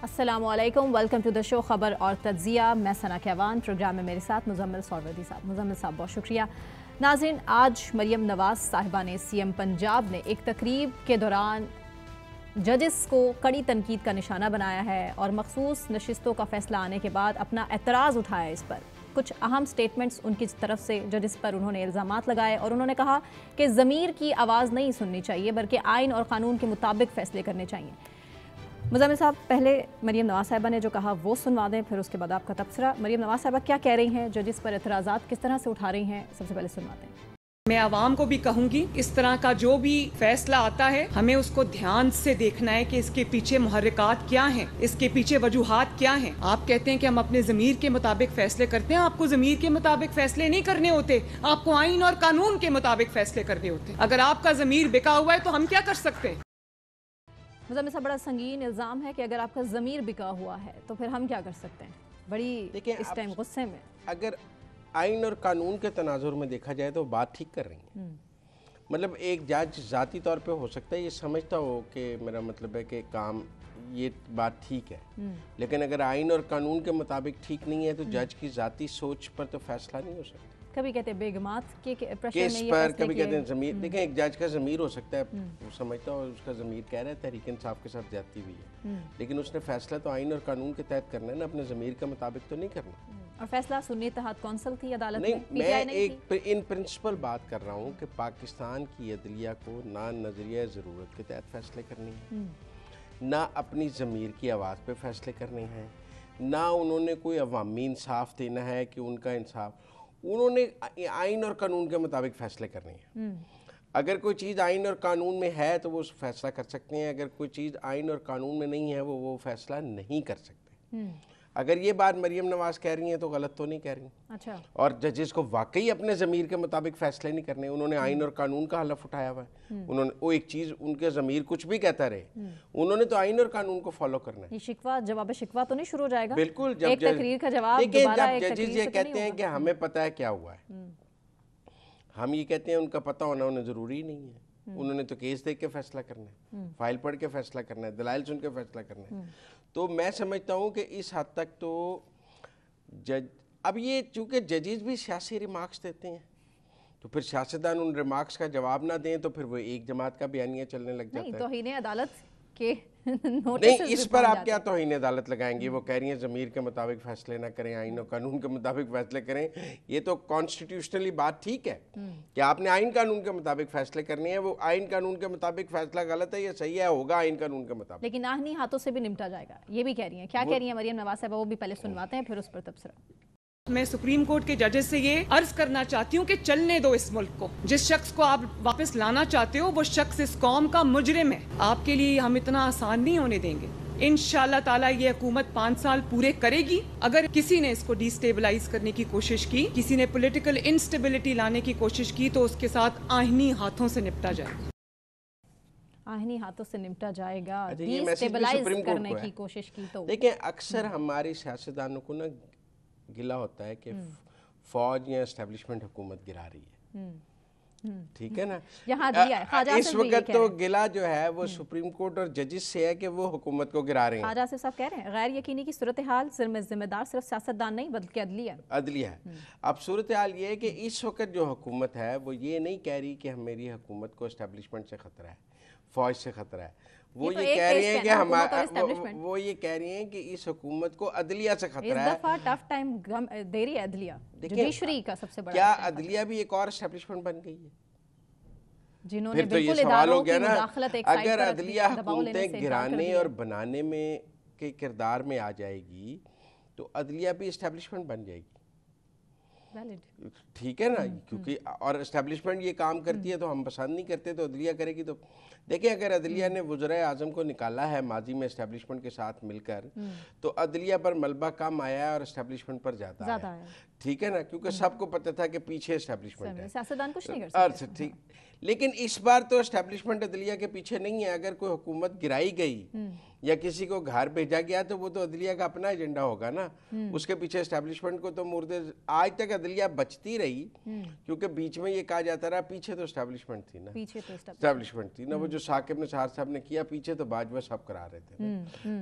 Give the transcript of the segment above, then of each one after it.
अस्सलामुअलैकुम, welcome to the show खबर और तज्जिया। मैं सना कहवान, प्रोग्राम में मेरे साथ मुजम्मिल सौरवदी साहब। मुजम्मिल साहब बहुत शुक्रिया। नाज़रीन, आज मरियम नवाज साहिबा ने सीएम पंजाब ने एक तकरीब के दौरान जजेस को कड़ी तनकीद का निशाना बनाया है और मखसूस नशिस्तों का फैसला आने के बाद अपना एतराज़ उठाया। इस पर कुछ अहम स्टेटमेंट्स उनकी तरफ से जजेस पर उन्होंने इल्ज़ामात लगाए और उन्होंने कहा कि ज़मीर की आवाज़ नहीं सुननी चाहिए बल्कि आइन और कानून के मुताबिक फ़ैसले करने चाहिए। मुज़म्मिल साहब, पहले मरियम नवाज साहिबा ने जो कहा वो सुनवा दें, फिर उसके बाद आपका तबसरा। मरियम नवाज साहिबा क्या कह रही हैं, जजेस पर एतराज़ात किस तरह से उठा रही हैं, सबसे पहले सुनवा दें। मैं आवाम को भी कहूंगी, इस तरह का जो भी फैसला आता है हमें उसको ध्यान से देखना है कि इसके पीछे मुहर्रिकात क्या हैं, इसके पीछे वजूहात क्या हैं। आप कहते हैं कि हम अपने ज़मीर के मुताबिक फैसले करते हैं, आपको ज़मीर के मुताबिक फैसले नहीं करने होते, आपको आइन और कानून के मुताबिक फैसले करने होते। अगर आपका ज़मीर बिका हुआ है तो हम क्या कर सकते हैं। मुझे से बड़ा संगीन इल्ज़ाम है कि अगर आपका ज़मीर बिका हुआ है तो फिर हम क्या कर सकते हैं। बड़ी इस टाइम गुस्से में अगर आइन और कानून के तनाजुर में देखा जाए तो बात ठीक कर रही है। मतलब एक जज ज़ाती तौर पे हो सकता है ये समझता हो कि मेरा मतलब है कि काम ये बात ठीक है, लेकिन अगर आइन और कानून के मुताबिक ठीक नहीं है तो जज की ज़ाती सोच पर तो फैसला नहीं हो सकता। कभी कहते हैं बेगमात के प्रेशर केस में ये पर, फैसले कभी किए। कहते हैं ज़मीर। देखें, एक जज का ज़मीर हो सकता है, वो समझता हो उसका ज़मीर कह रहा है तहरीक इंसाफ के साथ ज्यादती हुई है, लेकिन उसने फैसला तो आइन और कानून के तहत करना है ना, अपने ज़मीर के मुताबिक तो नहीं करना। और फैसला सुन्नी इत्तेहाद कौंसिल थी अदालत नहीं, में, मैं नहीं एक इन प्रिंसिपल बात कर रहा हूँ कि पाकिस्तान की अदलिया को ना नजरिया ज़रूरत के तहत फैसले करने हैं, ना अपनी ज़मीर की आवाज़ पे फैसले करने हैं, ना उन्होंने कोई अवामी इंसाफ देना है कि उनका इंसाफ, उन्होंने आइन और कानून के मुताबिक फैसले करने हैं। अगर कोई चीज़ आइन और कानून में है तो वो फैसला कर सकते हैं, अगर कोई चीज़ आइन और कानून में नहीं है वो फैसला नहीं कर सकते। अगर ये बात मरियम नवाज कह रही हैं तो गलत तो नहीं कह रही। अच्छा। और जजेस को वाकई अपने ज़मीर के मुताबिक फैसले नहीं करने, उन्होंने आइन और कानून का हलफ उठाया हुआ है। उन्होंने वो एक चीज़, उनके ज़मीर कुछ भी कहता रहे, उन्होंने तो आइन और कानून को फॉलो करना है। ये शिकवा जवाब शिकवा तो नहीं शुरू हो जाएगा। बिल्कुल, जब एक तकरीर का जवाब दोबारा एक जजेस ये कहते हैं कि हमें पता है क्या हुआ है, हम ये कहते हैं उनका पता होना उन्हें ज़रूरी नहीं है। उन्होंने तो केस देख के फैसला करना है, फाइल पढ़ के फैसला करना है, दलाइल सुन के फैसला करना है। तो मैं समझता हूँ कि इस हद तक तो जज, अब ये चूँकि जजेस भी सियासी रिमार्क्स देते हैं तो फिर सियासतदान उन रिमार्क्स का जवाब ना दें तो फिर वो एक जमात का बयानिया चलने लग जाता है। तौहीन अदालत के नहीं, इस पर आप क्या तौहीन अदालत लगाएंगे। वो कह रही हैं ज़मीर के मुताबिक फैसले ना करें, आइन और कानून के मुताबिक फैसले करें। ये तो कॉन्स्टिट्यूशनली बात ठीक है कि आपने आइन कानून के मुताबिक फैसले करने हैं। वो आइन कानून के मुताबिक फैसला गलत है या सही है, होगा आइन कानून के मुताबिक, लेकिन आहनी हाथों से भी निपटा जाएगा, ये भी कह रही हैं। क्या कह रही हैं मरियम नवाज साहिबा, वो भी पहले सुनवाते हैं फिर उस पर तबसरा। मैं सुप्रीम कोर्ट के जजेस से ये अर्ज करना चाहती हूँ कि चलने दो इस मुल्क को। जिस शख्स को आप वापस लाना चाहते हो वो शख्स इस कौम का मुजरिम है। आपके लिए हम इतना आसान नहीं होने देंगे। इंशाअल्लाह ताला ये हुकूमत 5 साल पूरे करेगी। अगर किसी ने इसको डिस्टेबलाइज करने की कोशिश की, किसी ने पॉलिटिकल इंस्टेबिलिटी लाने की कोशिश की, तो उसके साथ आईनी हाथों से निपटा जाएगा। आईनी हाथों से निपटा जाएगा, डिस्टेबलाइज करने की कोशिश की तो। देखिए, अक्सर हमारे सियासतदानों को ना गिला होता है कि फौज या एस्टेब्लिशमेंट हुकूमत गिरा रही है, ठीक है ना। इस वक्त तो गिला जो है वो सुप्रीम कोर्ट और जजेस से है कि वो हुकूमत को गिरा रहे हैं। ख्वाजा साहब कह रहे हैं गैर यकीनी की सूरत हाल जिम्मेदार सिर्फ सियासतदान नहीं बल्कि अदलिया है। अब सूरत हाल ये है कि इस वक्त जो हुकूमत है वो ये नहीं कह रही कि मेरी हुकूमत को एस्टेब्लिशमेंट से खतरा है, फौज से खतरा है। वो ये कह रही हैं कि वो ये कह रही हैं कि इस हुकूमत को अदलिया से खतरा है। इस दफा टफ टाइम दे रही है अदलिया, जुडिशरी का सबसे बड़ा। क्या अदलिया भी एक और एस्टेब्लिशमेंट बन गई है? जिन्होंने फिर तो ये सवाल हो गया ना, अगर अदलिया हुकूमतें गिराने और बनाने में के किरदार में आ जाएगी तो अदलिया भी एस्टेब्लिशमेंट बन जाएगी, ठीक है ना। क्योंकि और एस्टेब्लिशमेंट ये काम करती है तो हम पसंद नहीं करते, तो अदलिया करेगी। तो देखिए, अगर अदलिया ने वज़ीर आज़म को निकाला है माजी में एस्टेब्लिशमेंट के साथ मिलकर, तो अदलिया पर मलबा कम आया है और एस्टेब्लिशमेंट पर ज़्यादा है, ठीक है ना, क्योंकि सबको पता था कि पीछे एस्टेब्लिशमेंट है, सियासतदान कुछ नहीं कर सकते। ठीक, लेकिन इस बार तो एस्टेब्लिशमेंट अदलिया के पीछे नहीं है। अगर कोई हुकूमत गिराई गई या किसी को घर भेजा गया तो वो तो अदलिया का अपना एजेंडा होगा ना, उसके पीछे एस्टेब्लिशमेंट को तो मुर्दे। आज तक अदलिया बचती रही क्योंकि बीच में ये कहा जाता रहा पीछे तो एस्टेब्लिशमेंट थी ना, पीछे तो एस्टेब्लिशमेंट थी ना। वो जो साकिब निसार साहब ने किया, पीछे तो बाजवा साहब करा रहे थे,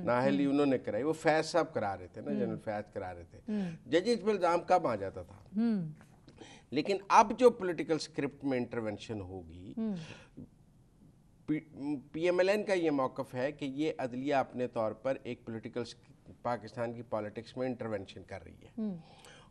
नाहली उन्होंने कराई, वो फैज साहब करा रहे थे ना, जनरल फैज करा रहे थे, जजेस पे इल्जाम कब आ जाता था। लेकिन अब जो पॉलिटिकल स्क्रिप्ट में इंटरवेंशन होगी, PMLN का ये मौक़िफ़ है कि ये अदलिया अपने तौर पर एक पॉलिटिकल पाकिस्तान की पॉलिटिक्स में इंटरवेंशन कर रही है।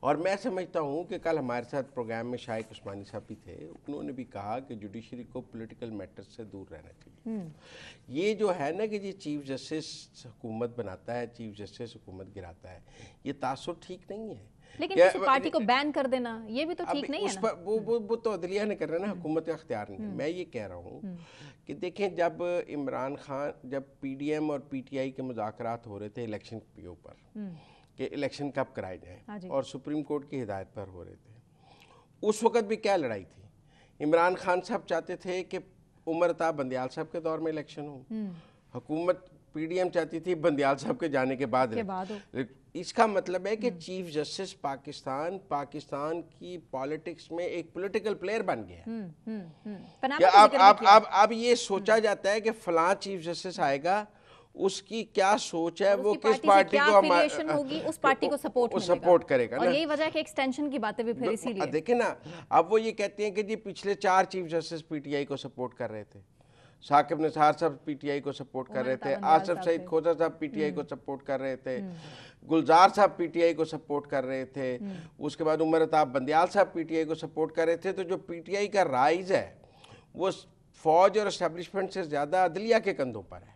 और मैं समझता हूँ कि कल हमारे साथ प्रोग्राम में शाइक उस्मानी साहब भी थे, उन्होंने भी कहा कि जुडिशरी को पॉलिटिकल मैटर्स से दूर रहना चाहिए। ये जो है ना कि ये चीफ जस्टिस हुकूमत बनाता है, चीफ जस्टिस हुकूमत गिराता है, ये तासुर ठीक नहीं है। लेकिन किसी पार्टी को बैन कर देना ये भी तो ठीक नहीं है ना। वो तो अदलिया ने करना है ना, हुकूमत का अख्तियार नहीं है। मैं ये कह रहा हूँ कि देखें, जब इमरान खान, जब PDM और PTI के मुज़ाकरात हो रहे थे इलेक्शन के ऊपर कि इलेक्शन कब कराए जाएं, और सुप्रीम कोर्ट की हिदायत पर हो रहे थे, उस वक़्त भी क्या लड़ाई थी। इमरान खान साहब चाहते थे कि उमर अता बंदियाल साहब के दौर में इलेक्शन हो, हुकूमत PDM चाहती थी बंदियाल साहब के जाने के बाद हो। इसका मतलब है कि चीफ जस्टिस पाकिस्तान की पॉलिटिक्स में एक पॉलिटिकल प्लेयर बन गया है। अब ये सोचा जाता है कि फलां चीफ जस्टिस आएगा, उसकी क्या सोच है, वो किस पार्टी को होगी, उस पार्टी को सपोर्ट करेगा और यही वजह है कि एक्सटेंशन की बातें भी फिर इसीलिए। देखिए ना, अब वो ये कहते हैं कि जी पिछले 4 चीफ जस्टिस PTI को सपोर्ट कर रहे थे, साकिब निसार साहब PTI को सपोर्ट कर रहे थे, आसिफ सईद खोजा साहब PTI को सपोर्ट कर रहे थे, गुलजार साहब PTI को सपोर्ट कर रहे थे, उसके बाद उमर अताब बंदियाल साहब PTI को सपोर्ट कर रहे थे। तो जो PTI का राइज है वो फौज और एस्टेब्लिशमेंट से ज़्यादा अदलिया के कंधों पर है,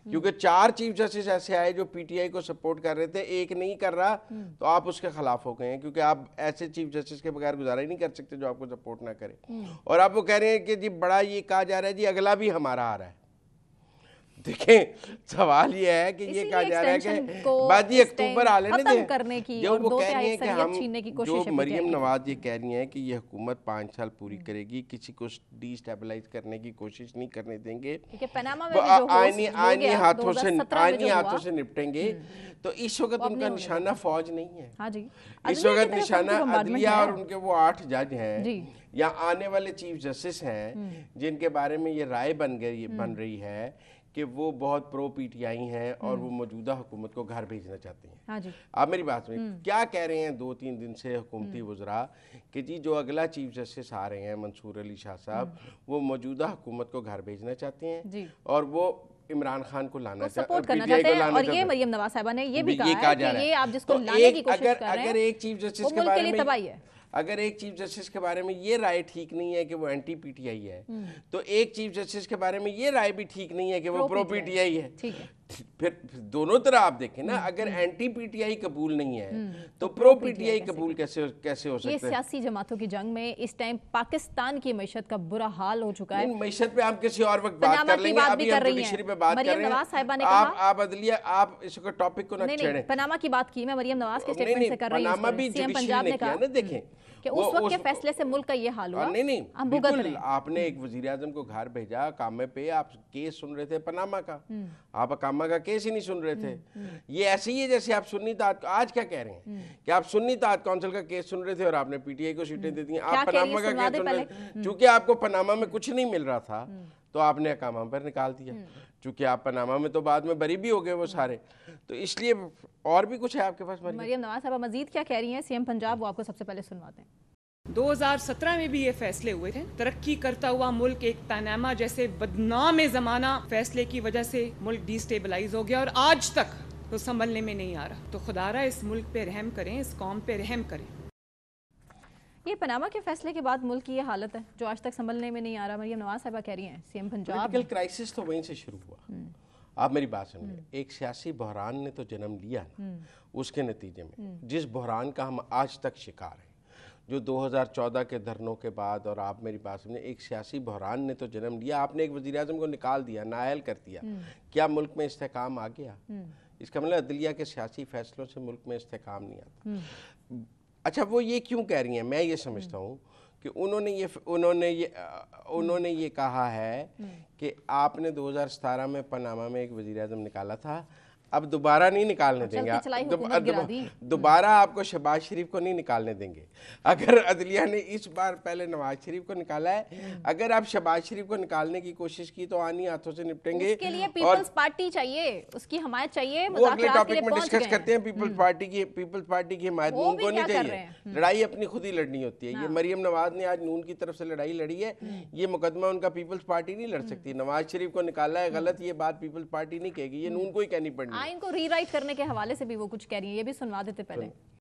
क्योंकि 4 चीफ जस्टिस ऐसे आए जो PTI को सपोर्ट कर रहे थे, एक नहीं कर रहा तो आप उसके खिलाफ हो गए हैं, क्योंकि आप ऐसे चीफ जस्टिस के बगैर गुजारा ही नहीं कर सकते जो आपको सपोर्ट ना करे। और अब वो कह रहे हैं कि जी बड़ा ये कहा जा रहा है जी अगला भी हमारा आ रहा है। देखें, सवाल ये है कि ये कहा जा रहा है कि बाद ही अक्टूबर आ लेने दें, जो वो कह रही हैं कि हम, जो मरियम नवाज ये कह रही हैं कि ये हुकूमत 5 साल पूरी करेगी, किसी को डिस्टेबलाइज करने की कोशिश नहीं करने देंगे, आईनी हाथों से निपटेंगे। तो इस वक्त उनका निशाना फौज नहीं है, इस वक्त निशाना अदलिया और उनके वो 8 जज हैं या आने वाले चीफ जस्टिस हैं, जिनके बारे में ये राय बन रही है कि वो बहुत प्रो PTI हैं और वो मौजूदा हुकूमत को घर भेजना चाहते हैं। आप मेरी बात में क्या कह रहे हैं 2-3 दिन से हुकूमती वज़रा कि जी जो अगला चीफ जस्टिस आ रहे हैं मंसूर अली शाह साहब, वो मौजूदा हुकूमत को घर भेजना चाहते हैं और वो इमरान खान को लाना चाहते हैं। और ये मरियम नवाज साहिबा ने ये भी कहा है कि ये आप जिसको लाने की कोशिश कर रहे हैं, अगर एक चीफ जस्टिस के बारे में अगर एक चीफ जस्टिस के बारे में ये राय ठीक नहीं है कि वो एंटी PTI है, तो एक चीफ जस्टिस के बारे में ये राय भी ठीक नहीं है कि वो प्रो PTI है। फिर दोनों तरह आप देखें ना, अगर एंटी PTI कबूल नहीं है तो प्रो PTI कबूल कैसे हो सकता है। ये सियासी जमातों की जंग में इस टाइम पाकिस्तान की मईशत का बुरा हाल हो चुका है। मईशत पे हम किसी और वक्त बात कर लेंगे, अभी हम जुडिशरी पे बात कर रहे हैं। आप अदलिया, आप इसको टॉपिक को न छेड़ें। पनामा की बात की मैं मरियम नवाज के स्टेटमेंट से कर रही हूं। सीएम पंजाब ने कहा, देखें कि उस वक्त के फैसले से मुल्क का ये हाल हुआ। नहीं, बिल्कुल आपने एक वजीर आजम को घर भेजा कामे पे, आप केस सुन रहे थे पनामा का, आप अकामा का केस ही नहीं सुन रहे थे। ये ऐसे ही है जैसे आप सुन्नी ताज, आज क्या कह रहे हैं कि आप सुन्नी ताज काउंसिल का केस सुन रहे थे और आपने PTI को सीटें दे दी। आप पनामा का केस सुन रहे थे, चूंकि आपको पनामा में कुछ नहीं मिल रहा था तो आपने अकामा पर निकाल दिया, चूंकि आप पनामा में तो बाद में बरी भी हो गए वो सारे, तो इसलिए और भी कुछ है आपके पास। मरियम नवाज साहब मजीद क्या कह रही हैं सीएम पंजाब, वो आपको सबसे पहले सुनवाते हैं। 2017 में भी ये फैसले हुए थे। तरक्की करता हुआ मुल्क एक पनामा जैसे बदनाम ज़माना फैसले की वजह से मुल्क डिस्टेबलाइज हो गया और आज तक तो संभलने में नहीं आ रहा। तो खुदारा इस मुल्क पे रहम करें, इस कौम पे रहम करें। ये पनामा के फैसले के बाद मुल्क की ये हालत है जो आज तक संभलने में नहीं आ रहा। मरियम नवाज साहिबा कह रही हैं सीएम पंजाब। पॉलिटिकल क्राइसिस तो वहीं से शुरू हुआ। आप मेरी बात सुनिए, एक सियासी बहरान ने तो जन्म लिया ना, उसके नतीजे में जिस बहरान का हम आज तक शिकार हैं, जो 2014 के धरनों के बाद, और आप मेरी बात सुनिए, एक सियासी बहरान ने तो जन्म लिया। आपने एक वज़ीर आज़म को निकाल दिया, नाअहल कर दिया, क्या मुल्क में इस्तेकाम आ गया? इसका मतलब अदलिया के सियासी फैसलों से मुल्क में इस्तेकाम नहीं आता। अच्छा, वो ये क्यों कह रही हैं? मैं ये समझता हूँ कि उन्होंने ये कहा है कि आपने 2017 में पनामा में एक वज़ीर आज़म निकाला था, अब दोबारा नहीं निकालने देंगे, दोबारा आपको शहबाज शरीफ को नहीं निकालने देंगे। अगर अदलिया ने इस बार पहले नवाज शरीफ को निकाला है, अगर आप शहबाज शरीफ को निकालने की कोशिश की तो आनी हाथों से निपटेंगे। उसके लिए पीपल्स पार्टी चाहिए, उसकी हमायत चाहिए। वो अगले टॉपिक में डिस्कस करते हैं। पीपल्स पार्टी की हिमायत नून को नहीं चाहिए, लड़ाई अपनी खुद ही लड़नी होती है। ये मरियम नवाज ने आज नून की तरफ से लड़ाई लड़ी है, ये मुकदमा उनका पीपल्स पार्टी नहीं लड़ सकती। नवाज शरीफ को निकाला है गलत, ये बात पीपल्स पार्टी नहीं कहेगी, ये नून को ही कहनी पड़नी। आइन को रीराइट करने के हवाले से भी वो कुछ कह रही है, ये भी सुनवा देते पहले।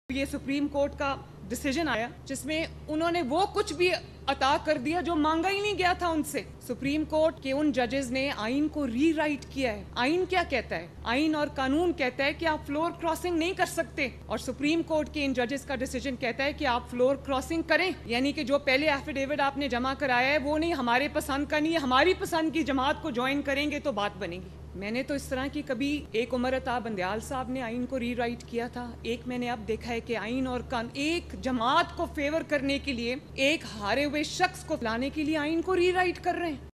ये सुप्रीम कोर्ट का डिसीजन आया जिसमें उन्होंने वो कुछ भी अता कर दिया जो मांगा ही नहीं गया था उनसे। सुप्रीम कोर्ट के उन जजेस ने आइन को रीराइट किया है। आइन क्या कहता है? आइन और कानून कहता है कि आप फ्लोर क्रॉसिंग नहीं कर सकते, और सुप्रीम कोर्ट के इन जजेस का डिसीजन कहता है कि आप फ्लोर क्रॉसिंग करें। यानी कि जो पहले एफिडेविट आपने जमा कराया है वो नहीं हमारे पसंद का, नहीं हमारी पसंद की जमात को ज्वाइन करेंगे तो बात बनेगी। मैंने तो इस तरह की कभी, एक उमर अता बंदयाल साहब ने आइन को रीराइट किया था, एक मैंने अब देखा है कि आइन और एक जमात को फेवर करने के लिए, एक हारे हुए शख्स को लाने के लिए आइन को रीराइट कर रहे हैं।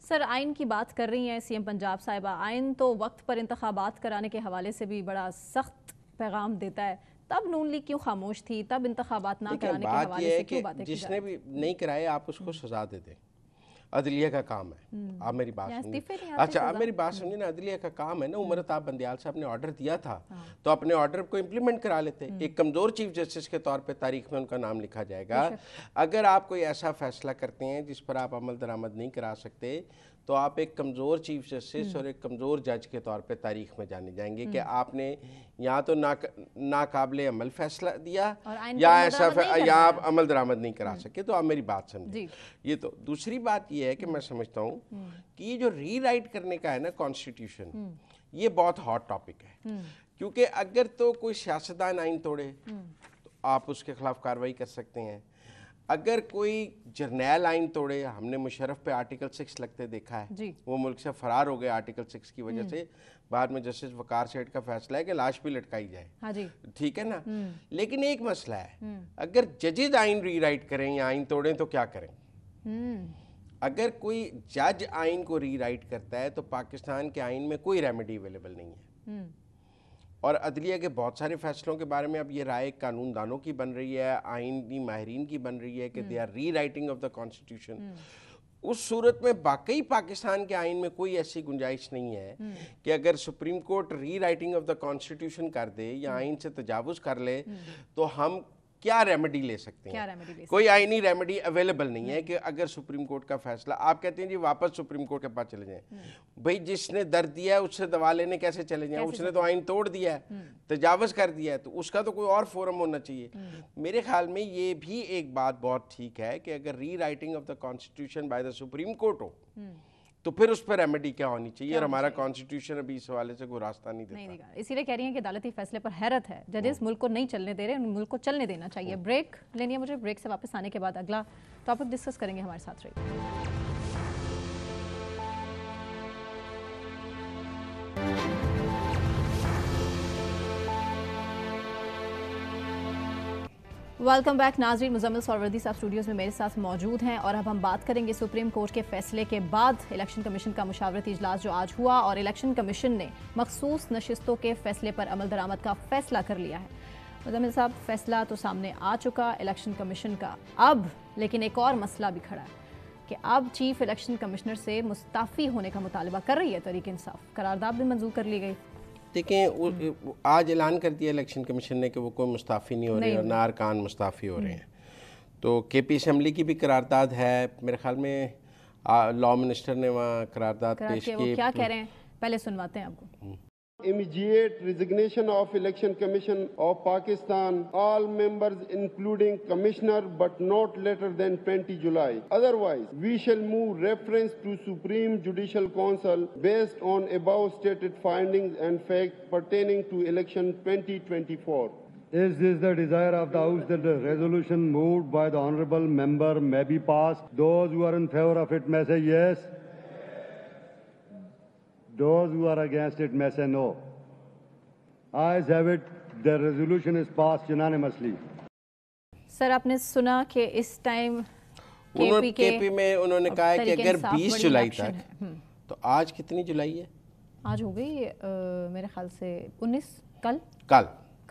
सर, आइन की बात कर रही हैं सीएम पंजाब साहिबा। आइन तो वक्त पर इंतखाबात कराने के हवाले से भी बड़ा सख्त पैगाम देता है, तब नून लीग क्यों खामोश थी? तब इंतखाबात ना कराने के हवाले से क्यों बातें की जा रही? जिसने भी नहीं कराए आप उसको सजा दे दें, अदलिया का काम है। आप मेरी बात सुनिए। अच्छा, आप मेरी बात सुनिए ना, अदलिया का काम है ना। उमर अता बंदयाल साहब ने ऑर्डर दिया था तो अपने ऑर्डर को इम्प्लीमेंट करा लेते। एक कमज़ोर चीफ जस्टिस के तौर पे तारीख में उनका नाम लिखा जाएगा। अगर आप कोई ऐसा फैसला करते हैं जिस पर आप अमल दरामद नहीं करा सकते तो आप एक कमज़ोर चीफ जस्टिस और एक कमज़ोर जज के तौर पे तारीख में जाने जाएंगे कि आपने या तो नाकाबिले अमल फैसला दिया या ऐसा या आप अमल दरामद नहीं करा सके। तो आप मेरी बात समझिए। ये तो दूसरी बात ये है कि मैं समझता हूँ कि ये जो रीराइट करने का है ना कॉन्स्टिट्यूशन, ये बहुत हॉट टॉपिक है। क्योंकि अगर तो कोई सियासतदान आइन तोड़े तो आप उसके खिलाफ कार्रवाई कर सकते हैं। अगर कोई जर्नैल आइन तोड़े, हमने मुशर्रफ पे आर्टिकल 6 लगते देखा है, वो मुल्क से फरार हो गए आर्टिकल 6 की वजह से। बाद में जस्टिस वकार सेठ का फैसला है कि लाश भी लटकाई जाए। हाँ जी, ठीक है ना। लेकिन एक मसला है, अगर जजेज आइन रीराइट करें या आइन तोड़ें तो क्या करें? अगर कोई जज आइन को रीराइट करता है तो पाकिस्तान के आइन में कोई रेमेडी अवेलेबल नहीं है। और अदलिया के बहुत सारे फैसलों के बारे में अब ये राय कानून दानों की बन रही है, आइनी माहिरीन की बन रही है कि दे आर री राइटिंग ऑफ द कॉन्स्टिट्यूशन। उस सूरत में वाकई पाकिस्तान के आइन में कोई ऐसी गुंजाइश नहीं है कि अगर सुप्रीम कोर्ट री राइटिंग ऑफ द कॉन्स्टिट्यूशन कर दे या आइन से तजावुज कर ले तो हम क्या रेमेडी ले सकते हैं? कोई आईनी रेमेडी अवेलेबल नहीं है कि अगर सुप्रीम कोर्ट का फैसला, आप कहते हैं जी वापस सुप्रीम कोर्ट के पास चले जाएं। भाई जिसने दर्द दिया है उससे दवा लेने कैसे चले जाएं? उसने तो आइन तोड़ दिया है, तजावज़ कर दिया है, तो उसका तो कोई और फोरम होना चाहिए। मेरे ख्याल में ये भी एक बात बहुत ठीक है कि अगर री writing of the constitution by the supreme court हो तो फिर उस पर रेमेडी क्या होनी चाहिए, और हमारा कॉन्स्टिट्यूशन अभी इस हवाले से कोई रास्ता नहीं देता। इसीलिए कह रही हैं कि अदालती फैसले पर हैरत है, जजेस मुल्क को नहीं चलने दे रहे, मुल्क को चलने देना चाहिए। ब्रेक लेनी है मुझे, ब्रेक से वापस आने के बाद अगला टॉपिक डिस्कस करेंगे। हमारे साथ रहिए। वेलकम बैक नाज़रीन। मुजम्मिल सौरवर्दी साहब स्टूडियोज़ में मेरे साथ मौजूद हैं और अब हम बात करेंगे सुप्रीम कोर्ट के फैसले के बाद इलेक्शन कमीशन का मुशावरती इजलास जो आज हुआ, और इलेक्शन कमीशन ने मखसूस नशिस्तों के फैसले पर अमल दरामद का फैसला कर लिया है। मुजम्मिल साहब, फैसला तो सामने आ चुका इलेक्शन कमीशन का, अब लेकिन एक और मसला भी खड़ा है कि अब चीफ इलेक्शन कमिश्नर से मुस्ताफ़ी होने का मुतालबा कर रही है तहरीक इंसाफ। करारदाद भी मंजूर कर ली गई। देखें, आज ऐलान कर दिया इलेक्शन कमीशन ने कि वो कोई मुस्ताफ़ी नहीं हो रही और ना अरकान मुस्ताफ़ी हो रहे हैं। तो केपी असम्बली की भी करारदाद है, मेरे ख्याल में लॉ मिनिस्टर ने वहाँ करारदाद पेश की। क्या कह रहे हैं पहले सुनवाते हैं आपको। Immediate resignation of Election Commission of Pakistan, all members including Commissioner, but not later than 20 July. Otherwise, we shall move reference to Supreme Judicial Council based on above stated findings and facts pertaining to election 2024. Is this the desire of the House that the resolution moved by the honourable member may be passed? Those who are in favour of it may say yes. Those who are against it may say no. Ayes have it. The resolution is passed unanimously. Sir, आपने सुना कि इस time KP में उन्होंने कहा है कि अगर 20 जुलाई तक, तो आज कितनी जुलाई है? आज हो गई मेरे ख्याल से 19 कल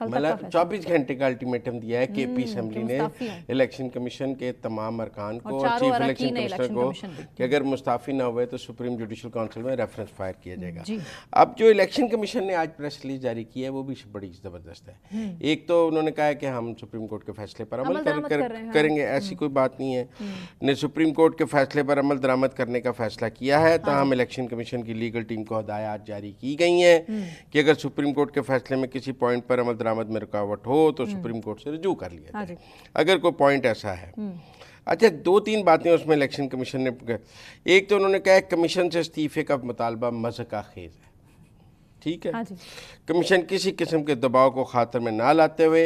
मतलब 24 घंटे का अल्टीमेटम दिया है केपी असेंबली ने इलेक्शन कमीशन के तमाम अरकान को और चीफ इलेक्शन कमिश्नर को कि अगर मुस्ताफी ना हुए तो सुप्रीम जुडिशल काउंसिल में रेफरेंस फायर किया जाएगा। अब जो इलेक्शन कमीशन ने आज प्रेस रिलीज जारी की है वो भी बड़ी ज़बरदस्त है। एक तो उन्होंने कहा है कि हम सुप्रीम कोर्ट के फैसले पर अमल करेंगे, ऐसी कोई बात नहीं है। ने सुप्रीम कोर्ट के फैसले पर अमल दरामद करने का फैसला किया है। ताहम इलेक्शन कमीशन की लीगल टीम को हदायत जारी की गई हैं कि अगर सुप्रीम कोर्ट के फैसले में किसी पॉइंट पर अमल में रुकावट हो तो सुप्रीम कोर्ट से रजू कर लिया जाए अगर कोई पॉइंट ऐसा है। अच्छा, 2-3 बातें उसमें इलेक्शन कमीशन ने, एक तो उन्होंने कहा कमीशन से इस्तीफे का मुतालबा मज़हका खेज है, ठीक है। कमीशन किसी किस्म के दबाव को खातर में ना लाते हुए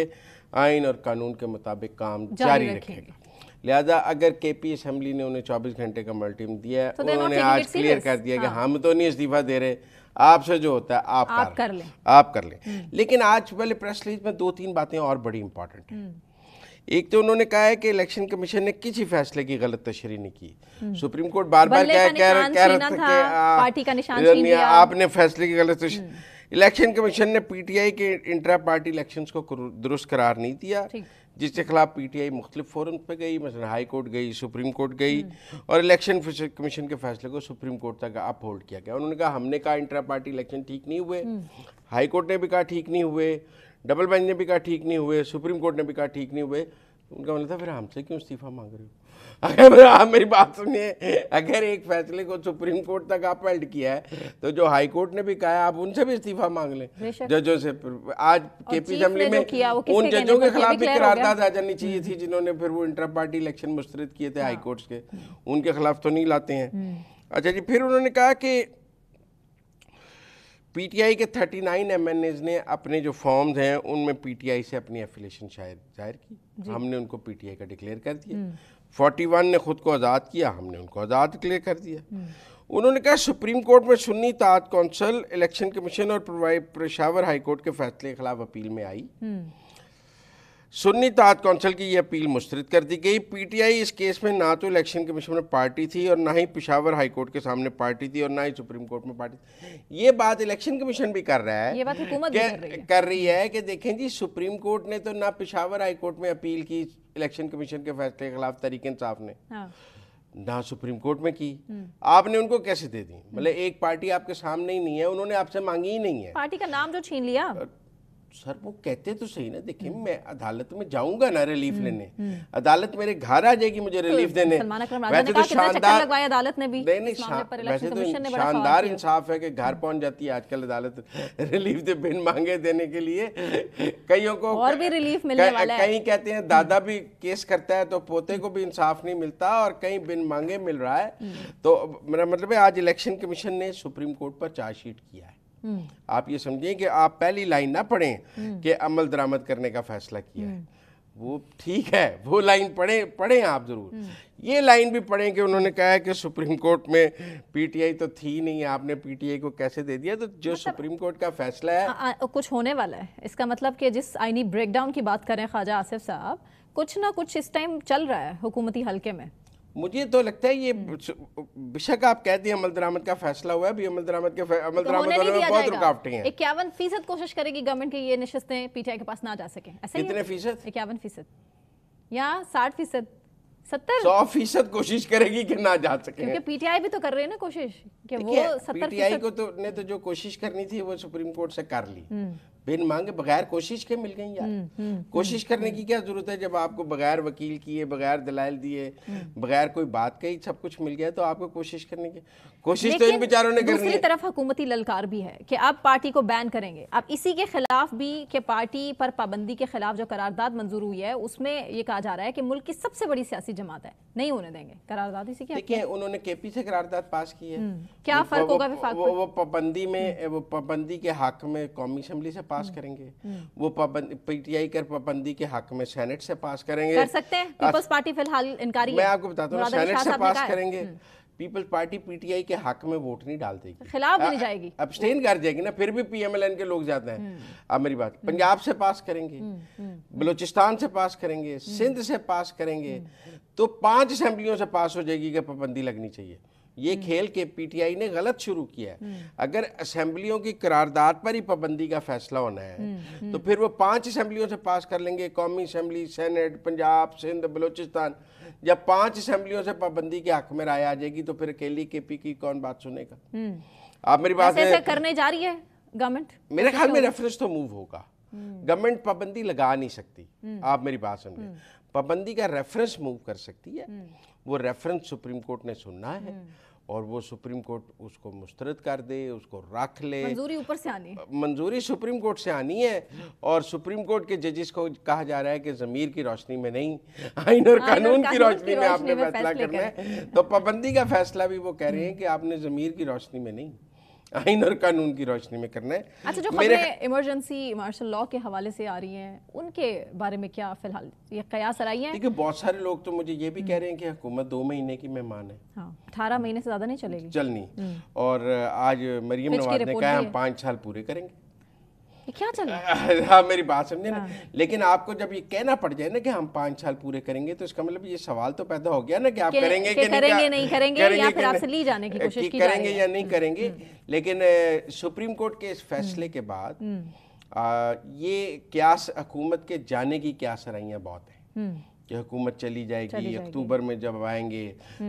आइन और कानून के मुताबिक काम जारी रखेगा। लिहाजा अगर केपी असेंबली ने उन्हें 24 घंटे का अल्टीमेटम दिया है, उन्होंने आज क्लियर कर दिया कि हम तो नहीं इस्तीफा दे रहे, आपसे जो होता है आप कर लें। लेकिन आज वाले प्रेस रिलीज में 2-3 बातें और बड़ी इंपॉर्टेंट हैं। एक तो उन्होंने कहा है कि इलेक्शन कमीशन ने किसी फैसले की गलत तशरीह नहीं की। सुप्रीम कोर्ट बार बार कह रहा था कि आपने फैसले की गलत इलेक्शन कमीशन ने पीटीआई के इंट्रा पार्टी इलेक्शंस को दुरुस्त करार नहीं दिया, जिसके खिलाफ पीटीआई मुख्तलिफ फोरम पे गई, मतलब हाई कोर्ट गई, सुप्रीम कोर्ट गई और इलेक्शन कमीशन के फैसले को सुप्रीम कोर्ट तक अप होल्ड किया गया। उन्होंने कहा हमने कहा इंट्रा पार्टी इलेक्शन ठीक नहीं हुए, हाई कोर्ट ने भी कहा ठीक नहीं हुए, डबल बेंच ने भी कहा ठीक नहीं हुए, सुप्रीम कोर्ट ने भी कहा ठीक नहीं हुए। उनका मतलब था फिर हमसे क्यों इस्तीफा मांग रहे हो? अगर आप मेरी बात सुनिए, अगर एक फैसले को सुप्रीम कोर्ट तक अपहोल्ड किया है तो जो हाई कोर्ट ने भी कहा है आप उनसे भी इस्तीफा मांग लें जजों से। आज केपी असेंबली में उन जजों के खिलाफ भी करारदाद आ जानी चाहिए थी जिन्होंने फिर वो इंटर पार्टी इलेक्शन मुस्तरद किए थे हाई कोर्ट के, उनके खिलाफ तो नहीं लाते हैं। अच्छा जी, फिर उन्होंने कहा कि पीटीआई के 39 एमएनएज ने अपने जो फॉर्म्स हैं उनमें पीटीआई से अपनी एफिलिएशन जाहिर की, हमने उनको पीटीआई का डिक्लेयर कर दिया। 41 ने खुद को आज़ाद किया, हमने उनको आज़ाद डिक्लेयर कर दिया। उन्होंने कहा सुप्रीम कोर्ट में सुन्नी इत्तेहाद कौंसिल इलेक्शन कमीशन और पेशावर हाई कोर्ट के फैसले के खिलाफ अपील में आई। सुन्नी इत्तेहाद कौंसिल की ये अपील मुस्तरद कर दी गई। पीटीआई इस केस में ना तो इलेक्शन कमीशन में पार्टी थी और ना ही पेशावर हाई कोर्ट के सामने पार्टी थी और ना ही सुप्रीम कोर्ट में पार्टी थी। ये बात इलेक्शन कमीशन भी कर रहा है, ये बात हुकूमत भी कर रही है कि देखें जी सुप्रीम कोर्ट ने तो ना पेशावर हाई कोर्ट में अपील की इलेक्शन कमीशन के फैसले के खिलाफ तहरीक इंसाफ ने, ना सुप्रीम कोर्ट में की, आपने उनको कैसे दे दी? मतलब एक पार्टी आपके सामने ही नहीं है, उन्होंने आपसे मांगी ही नहीं है। पार्टी का नाम जो छीन लिया सर वो कहते तो सही ना, देखिए मैं अदालत में जाऊंगा ना रिलीफ लेने, अदालत मेरे घर आ जाएगी मुझे रिलीफ देने। वैसे तो शानदार अदालत ने भी वैसे तो शानदार इंसाफ है कि घर पहुंच जाती है आजकल अदालत रिलीफ दे बिन मांगे देने के लिए। कईयों को और भी रिलीफ मिलने वाला है। कहीं कहते हैं दादा भी केस करता है तो पोते को भी इंसाफ नहीं मिलता और कहीं बिन मांगे मिल रहा है। तो मेरा मतलब है आज इलेक्शन कमीशन ने सुप्रीम कोर्ट पर चार्जशीट किया है। आप ये समझिए कि आप पहली लाइन ना पढ़ें कि अमल दरामद करने का फैसला किया है, वो ठीक है, वो लाइन पढ़ें आप जरूर। ये लाइन भी पढ़ें कि उन्होंने कहा है कि सुप्रीम कोर्ट में पीटीआई तो थी नहीं, आपने पीटीआई को कैसे दे दिया? तो जो सुप्रीम कोर्ट का फैसला है कुछ होने वाला है। इसका मतलब कि जिस आईनी ब्रेकडाउन की बात करें ख्वाजा आसिफ साहब, कुछ ना कुछ इस टाइम चल रहा है हुकूमती हल्के में। मुझे तो लगता है ये बेशक आप कहते हैं अमल दरामद का फैसला हुआ है, अभी अमल दरामद होने में बहुत रुकावटें हैं। 51% कोशिश करेगी गवर्नमेंट की ये नशिस्तें पीटीआई के पास ना जा सके। कितने फीसद? 51% या 60%, 100% कोशिश करेगी कि ना जा सके, क्योंकि पीटीआई भी तो कर रही है ना कोशिश कि वो 70%। पीटीआई को तो ने तो जो कोशिश करनी थी वो सुप्रीम कोर्ट से कर ली, बिन मांगे बगैर कोशिश के मिल गई यार। कोशिश करने की क्या जरूरत है जब आपको बगैर वकील किए, बगैर दलाइल दिए, बगैर कोई बात कही सब कुछ मिल गया, तो आपको कोशिश करने की कोशिश तो इन बेचारों ने करनी है। दूसरी तरफ हुकूमती ललकार भी है कि आप पार्टी को बैन करेंगे। आप इसी के खिलाफ भी कि पार्टी पर पाबंदी के खिलाफ जो करारदाद मंजूर हुई है उसमें ये कहा जा रहा है कि मुल्क की सबसे बड़ी सियासी जमात है, नहीं होने देंगे करारदाद। इसी के देखिए उन्होंने केपी से करारदाद पास की है, क्या फर्क होगा विफाक पर? वो पाबंदी में वो पाबंदी के हक में कौमी असेंबली से पास करेंगे, वो पीटीआई कर पाबंदी के हक में सेनेट से पास करेंगे। कर सकते हैं, पीपल्स पार्टी फिलहाल इनकारी है। मैं आपको बताता हूँ सेनेट से पास करेंगे, पीपल्स पार्टी पीटीआई के हक में वोट नहीं डाल देगी, खिलाफ नहीं जाएगी, अब्सटेन कर जाएगी ना, फिर भी पीएमएलएन के लोग जाते हैं। अब मेरी बात, पंजाब से पास करेंगे, बलूचिस्तान से पास करेंगे, सिंध से पास करेंगे, तो 5 असेंबलियों से पास हो जाएगी कि पाबंदी लगनी चाहिए। ये खेल के पीटीआई ने गलत शुरू किया है। अगर असेंबलियों की करारदाद पर ही पाबंदी का फैसला होना है तो फिर वो 5 असेंबलियों से पास कर लेंगे, कौमी असेंबली, सेनेट, पंजाब, सिंध, बलूचिस्तान। जब 5 असेंबलियों से पाबंदी के हक में राय आ जाएगी तो फिर अकेली केपी की कौन बात सुनेगा? आप मेरी बात ऐसे करने जा रही है गवर्नमेंट? मेरे ख्याल में रेफरेंस तो मूव होगा। गवर्नमेंट पाबंदी लगा नहीं सकती, आप मेरी बात समझे। पाबंदी का रेफरेंस मूव कर सकती है, वो रेफरेंस सुप्रीम कोर्ट ने सुनना है और वो सुप्रीम कोर्ट उसको मुस्तरद कर दे, उसको रख ले। मंजूरी ऊपर से आनी है, मंजूरी सुप्रीम कोर्ट से आनी है और सुप्रीम कोर्ट के जजेस को कहा जा रहा है कि ज़मीर की रोशनी में नहीं, आइन और कानून की रोशनी में आपने फैसला करना है। तो पाबंदी का फैसला भी वो कह रहे हैं कि आपने ज़मीर की रोशनी में नहीं, आइन और कानून की रोशनी में करना है। अच्छा, जो खबरें इमरजेंसी मार्शल लॉ के हवाले से आ रही हैं उनके बारे में क्या फिलहाल ये कयास आ रही है? देखिए, बहुत सारे लोग तो मुझे ये भी कह रहे हैं कि हुकूमत 2 महीने की मेहमान है। हाँ, 18 महीने से ज्यादा नहीं चलेगी, चलनी। और आज मरियम नवाज ने कहा हम 5 साल पूरे करेंगे। ये क्या चल रहा है? हाँ, मेरी बात समझे ना। लेकिन आपको जब ये कहना पड़ जाए ना कि हम 5 साल पूरे करेंगे तो इसका मतलब ये सवाल तो पैदा हो गया ना कि आप करेंगे कि नहीं करेंगे या फिर आपसे ली जाने की कोशिश की करेंगे या नहीं करेंगे। लेकिन सुप्रीम कोर्ट के इस फैसले के बाद ये क्यास हुकूमत के जाने की क्यास रही बहुत है कि हुकूमत चली जाएगी, अक्टूबर में जब आएंगे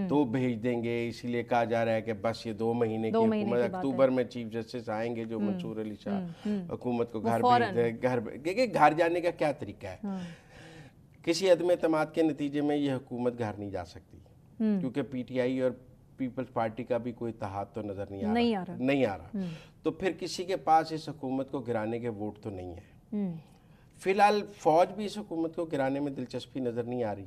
तो भेज देंगे। इसीलिए कहा जा रहा है कि बस ये 2 महीने की हुकूमत, अक्टूबर में चीफ जस्टिस आएंगे जो मंसूर अली शाह, हुकूमत को घर भेज दे। घर जाने का क्या तरीका है? किसी अदम एतमाद के नतीजे में ये हुकूमत घर नहीं जा सकती क्योंकि पीटीआई और पीपल्स पार्टी का भी कोई इत्तेहाद तो नजर नहीं आ रहा। तो फिर किसी के पास इस हुकूमत को गिराने के वोट तो नहीं है। फिलहाल फौज भी इस हुकूमत को गिराने में दिलचस्पी नजर नहीं आ रही,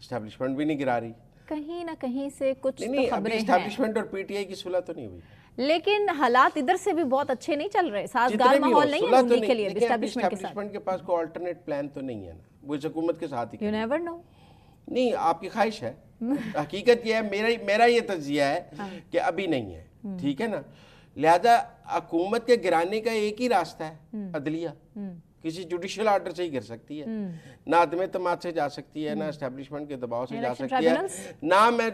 एस्टैब्लिशमेंट भी नहीं गिरा रही। कहीं ना कहीं से कुछ नहीं, तो खबरें हैं। एस्टैब्लिशमेंट और पीटीआई की सुलह तो नहीं हुई, लेकिन हालात इधर से भी बहुत अच्छे नहीं चल रहे, साजगार माहौल नहीं है उनके के लिए एस्टैब्लिशमेंट के पास कोई अल्टरनेट प्लान तो नहीं है ना, वो इस हुकूमत के साथ ही। You never know. नहीं, आपकी ख्वाहिश है, हकीकत ये है, मेरा ये तज्जिया है कि अभी नहीं है, ठीक है ना। लिहाजा हुकूमत के गिराने का एक ही रास्ता है, अदलिया। किसी जुडिशियल ऑर्डर से ही गिर सकती है, ना आदम तमाद से जा सकती है, ना एस्टैब्लिशमेंट के दबाव से जा सकती है, ना मैं।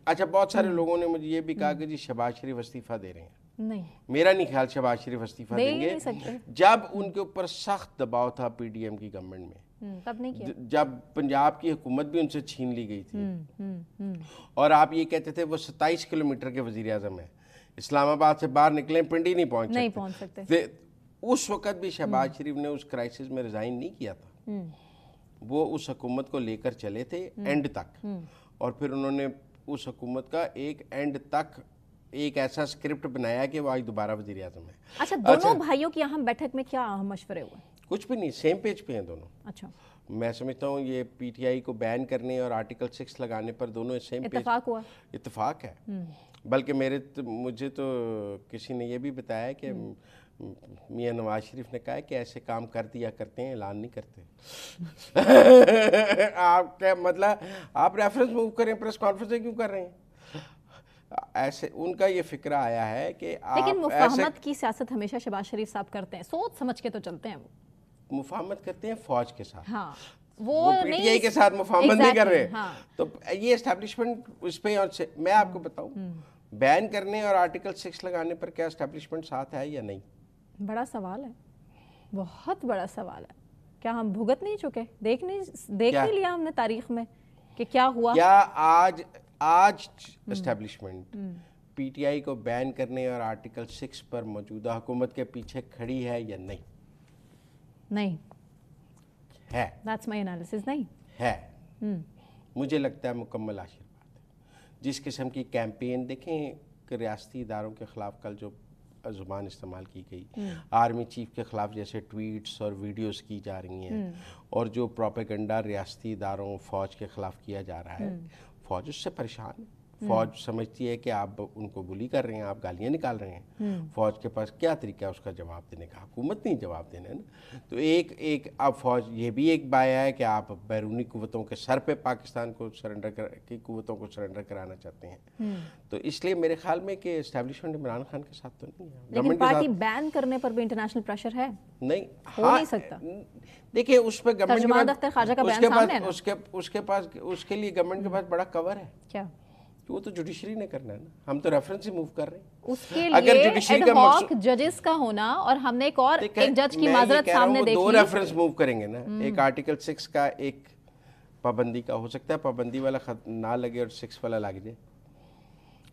अच्छा, बहुत सारे लोगों ने मुझे ये भी कहा कि जी शहबाज शरीफ इस्तीफा दे रहे हैं। नहीं, मेरा नहीं ख्याल शहबाज शरीफ इस्तीफा देंगे। जब उनके ऊपर सख्त दबाव था पीडीएम की गवर्नमेंट में, तब नहीं किया। जब पंजाब की हुकूमत भी उनसे छीन ली गई थी और आप ये कहते थे वो 27 किलोमीटर के वजीर आजम है, इस्लामाबाद से बाहर निकले पिंडी नहीं पहुंच सकते। उस वक्त भी शहबाज शरीफ ने उस क्राइसिस में रिजाइन नहीं किया था, वो उस हुकूमत को लेकर चले थे एंड तक। और फिर उन्होंने उस हुकूमत का एक एंड तक एक ऐसा स्क्रिप्ट बनाया कि वो आज दोबारा वजीर आजम है। अच्छा, दोनों भाइयों की अहम बैठक में क्या अहम मशवरे हुए? कुछ भी नहीं, सेम पेज पे हैं दोनों। अच्छा, मैं समझता हूँ ये पीटीआई को बैन करने और आर्टिकल 6 लगाने पर दोनों सेम पेज। इत्तेफाक है। बल्कि मुझे तो किसी ने ये भी बताया कि मियां नवाज शरीफ ने कहा है कि ऐसे काम कर दिया करते हैं, ऐलान नहीं करते। आप क्या मतलब, आप रेफरेंस मूव करें, प्रेस कॉन्फ्रेंस क्यों कर रहे हैं? ऐसे उनका ये फिक्रा आया है कि लेकिन मुफाहमत की सियासत हमेशा शहबाज शरीफ साहब करते हैं, सोच समझ के तो चलते हैं। वो मुफाहमत करते हैं फौज के साथ, हाँ, वो पीटीआई के साथ मुफाहमत नहीं कर रहे। तो ये एस्टैब्लिशमेंट उस पे, और मैं आपको बताऊं, बैन करने और आर्टिकल 6 लगाने पर क्या एस्टैब्लिशमेंट साथ है या नहीं? बड़ा सवाल है, बहुत बड़ा सवाल है। क्या हम भुगत नहीं चुके? देख नहीं लिया हमने तारीख में कि क्या हुआ? क्या आज एस्टैब्लिशमेंट पीटीआई को बैन करने और आर्टिकल 6 पर मौजूदा हुकूमत के पीछे खड़ी है या नहीं? नहीं है। That's my analysis। नहीं है। मुझे लगता है मुकम्मल आशीर्वाद है। जिस किस्म की कैंपेन देखें कि रियासती इदारों के खिलाफ कल जो ज़ुबान इस्तेमाल की गई, आर्मी चीफ के ख़िलाफ़ जैसे ट्वीट्स और वीडियोस की जा रही हैं, और जो प्रोपेगेंडा रियासती इदारों फ़ौज के ख़िलाफ़ किया जा रहा है, फ़ौज उससे परेशान है। फ़ौज समझती है कि आप उनको बुली कर रहे हैं, आप गालियाँ निकाल रहे हैं। फ़ौज के पास क्या तरीका है उसका जवाब देने का? हुकूमत नहीं जवाब देना है ना। तो एक अब फ़ौज ये भी एक बाया है कि आप बैरूनी कुव्वतों के सर पे पाकिस्तान को की कुव्वतों को सरेंडर कराना चाहते हैं। तो इसलिए मेरे ख्याल में कि एस्टैब्लिशमेंट इमरान खान के साथ तो नहीं है। लेकिन पार्टी बैन करने पर भी इंटरनेशनल प्रेशर है? नहीं, हो नहीं सकता। देखिए, उस पर गवर्नमेंट उसके लिए गवर्नमेंट के पास बड़ा कवर है। क्या? तो वो तो जुडिशरी ने करना है ना, हम तो रेफरेंस ही मूव कर रहे हैं। उसके अगर लिए जुडिशरी एड का हॉक जजेस का होना और हमने एक जज की माजरत सामने देखी, दो रेफरेंस मूव करेंगे ना, एक आर्टिकल 6 का, एक पाबंदी का। हो सकता है पाबंदी वाला ना लगे और 6 वाला लग जाए,